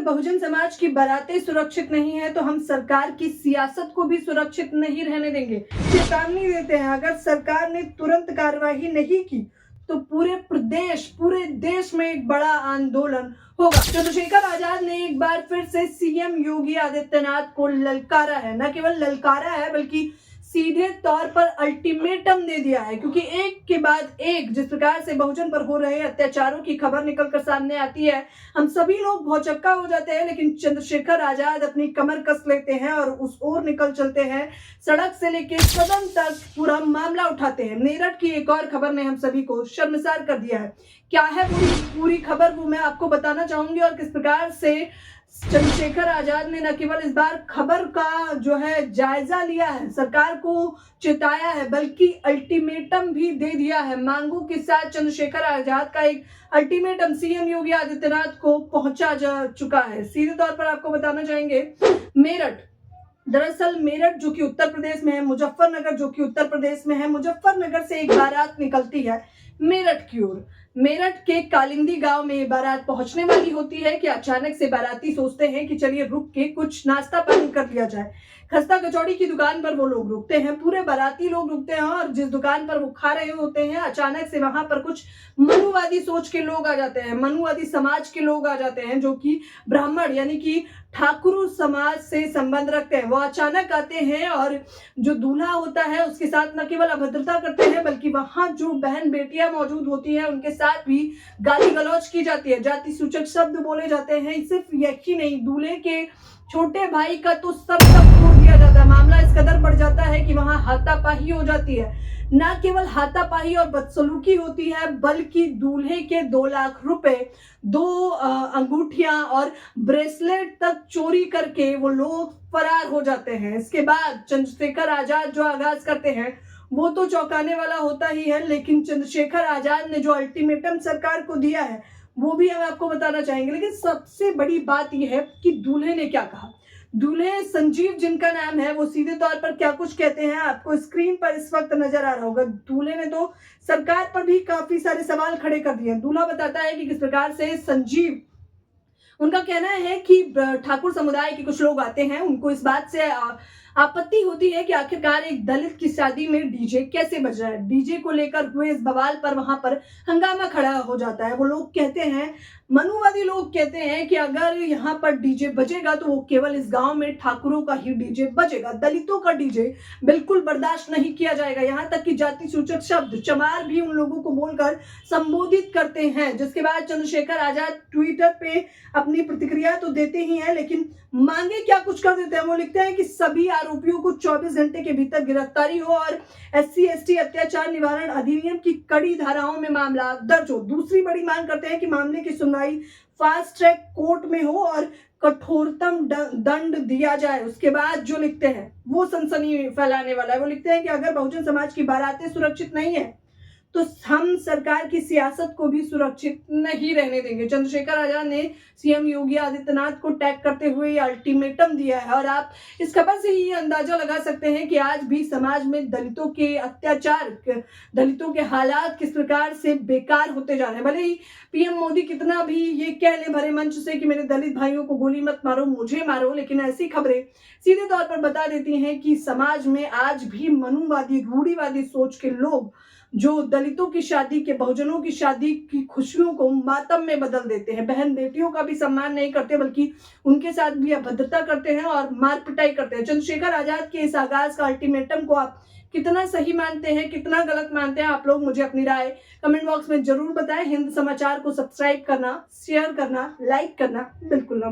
बहुजन समाज की बारातें सुरक्षित नहीं है तो हम सरकार की सियासत को भी सुरक्षित नहीं रहने देंगे। चेतावनी देते हैं, अगर सरकार ने तुरंत कार्रवाई नहीं की तो पूरे देश में एक बड़ा आंदोलन होगा। चंद्रशेखर आजाद ने एक बार फिर से सीएम योगी आदित्यनाथ को ललकारा है। न केवल ललकारा है बल्कि सीधे तौर पर अल्टीमेटम दे दिया है, क्योंकि एक के बाद एक जिस प्रकार से बहुजन पर हो रहे अत्याचारों की खबर निकलकर सामने आती है, हम सभी लोग भौचक्का हो जाते हैं। लेकिन चंद्रशेखर आजाद अपनी कमर कस लेते हैं और उस ओर निकल चलते हैं। सड़क से लेकर सदन तक पूरा मामला उठाते हैं। मेरठ की एक और खबर ने हम सभी को शर्मसार कर दिया है। क्या है पूरी खबर, वो मैं आपको बताना चाहूंगी और किस प्रकार से चंद्रशेखर आजाद ने न केवल इस बार खबर का जो है जायजा लिया है, सरकार को चेताया है, बल्कि अल्टीमेटम भी दे दिया है। मांगों के साथ चंद्रशेखर आजाद का एक अल्टीमेटम सीएम योगी आदित्यनाथ को पहुंचा जा चुका है। सीधे तौर पर आपको बताना चाहेंगे, दरअसल मेरठ जो कि उत्तर प्रदेश में है, मुजफ्फरनगर जो कि उत्तर प्रदेश में है, मुजफ्फरनगर से एक बारात निकलती है मेरठ की ओर। मेरठ के कालिंदी गांव में ये बारात पहुंचने वाली होती है कि अचानक से बाराती सोचते हैं कि चलिए रुक के कुछ नाश्ता पानी कर लिया जाए। खस्ता कचौड़ी की दुकान पर वो लोग रुकते हैं, पूरे बाराती लोग रुकते हैं और जिस दुकान पर वो खा रहे होते हैं, अचानक से वहां पर कुछ मनुवादी सोच के लोग आ जाते हैं, मनुवादी समाज के लोग आ जाते हैं, जो कि ब्राह्मण यानी कि ठाकुर समाज से संबंध रखते हैं। वो अचानक आते हैं और जो दूल्हा होता है उसके साथ न केवल अभद्रता करते हैं, बल्कि वहां जो बहन बेटियां मौजूद होती हैं उनके साथ भी गाली गलौज की जाती है, जाति सूचक शब्द बोले जाते हैं। सिर्फ यही नहीं, दूल्हे के छोटे भाई का तो सब तोड़ दिया जाता है। मामला इस कदर बढ़ जाता है कि वहां हाथापाई हो जाती है। न केवल हाथापाई और बदसलूकी होती है, बल्कि दूल्हे के 2 लाख रुपए, 2 अंगूठियां और ब्रेसलेट तक चोरी करके वो लोग फरार हो जाते हैं। इसके बाद चंद्रशेखर आजाद जो आगाज करते हैं वो तो चौंकाने वाला होता ही है, लेकिन चंद्रशेखर आजाद ने जो अल्टीमेटम सरकार को दिया है वो भी हम आपको बताना चाहेंगे। लेकिन सबसे बड़ी बात यह है कि दूल्हे ने क्या कहा। दूल्हे संजीव जिनका नाम है, वो सीधे तौर पर क्या कुछ कहते हैं आपको स्क्रीन पर इस वक्त नजर आ रहा होगा। दूल्हे ने तो सरकार पर भी काफी सारे सवाल खड़े कर दिए। दूल्हा बताता है कि किस प्रकार से संजीव, उनका कहना है कि ठाकुर समुदाय के कुछ लोग आते हैं, उनको इस बात से आपत्ति होती है कि आखिरकार एक दलित की शादी में डीजे कैसे बज रहा है। डीजे को लेकर हुए इस बवाल पर वहां पर हंगामा खड़ा हो जाता है। वो लोग कहते हैं, मनुवादी लोग कहते हैं कि अगर यहाँ पर डीजे बजेगा तो वो केवल इस गांव में ठाकुरों का ही डीजे बजेगा, दलितों का डीजे बिल्कुल बर्दाश्त नहीं किया जाएगा। यहाँ तक कि जाति सूचक शब्द चमार भी उन लोगों को बोलकर संबोधित करते हैं। जिसके बाद चंद्रशेखर आजाद ट्विटर पे अपनी प्रतिक्रिया तो देते ही हैं, लेकिन मांगे क्या कुछ कर देते हैं। वो लिखते हैं कि सभी आरोपियों को 24 घंटे के भीतर गिरफ्तारी हो और SC/ST अत्याचार निवारण अधिनियम की कड़ी धाराओं में मामला दर्ज हो। दूसरी बड़ी मांग करते हैं कि मामले की सुनवाई फास्ट ट्रैक कोर्ट में हो और कठोरतम दंड दिया जाए। उसके बाद जो लिखते हैं वो सनसनी फैलाने वाला है। वो लिखते हैं कि अगर बहुजन समाज की बारातें सुरक्षित नहीं है तो हम सरकार की सियासत को भी सुरक्षित नहीं रहने देंगे। चंद्रशेखर आजाद ने सीएम योगी आदित्यनाथ को टैग करते हुए ये अल्टीमेटम दिया है और आप इस खबर से ही अंदाजा लगा सकते हैं कि आज भी समाज में दलितों के अत्याचार, दलितों के हालात किस प्रकार से बेकार होते जा रहे हैं। भले ही पीएम मोदी कितना भी ये कह ले भरे मंच से कि मेरे दलित भाइयों को गोली मत मारो, मुझे मारो, लेकिन ऐसी खबरें सीधे तौर पर बता देती हैं कि समाज में आज भी मनुवादी, रूढ़िवादी सोच के लोग जो दलितों की शादी के, बहुजनों की शादी की खुशियों को मातम में बदल देते हैं, बहन बेटियों का भी सम्मान नहीं करते बल्कि उनके साथ भी अभद्रता करते हैं और मार पिटाई करते हैं। चंद्रशेखर आजाद के इस आगाज का अल्टीमेटम को आप कितना सही मानते हैं, कितना गलत मानते हैं, आप लोग मुझे अपनी राय कमेंट बॉक्स में जरूर बताएं। हिंद समाचार को सब्सक्राइब करना, शेयर करना, लाइक करना बिल्कुल ना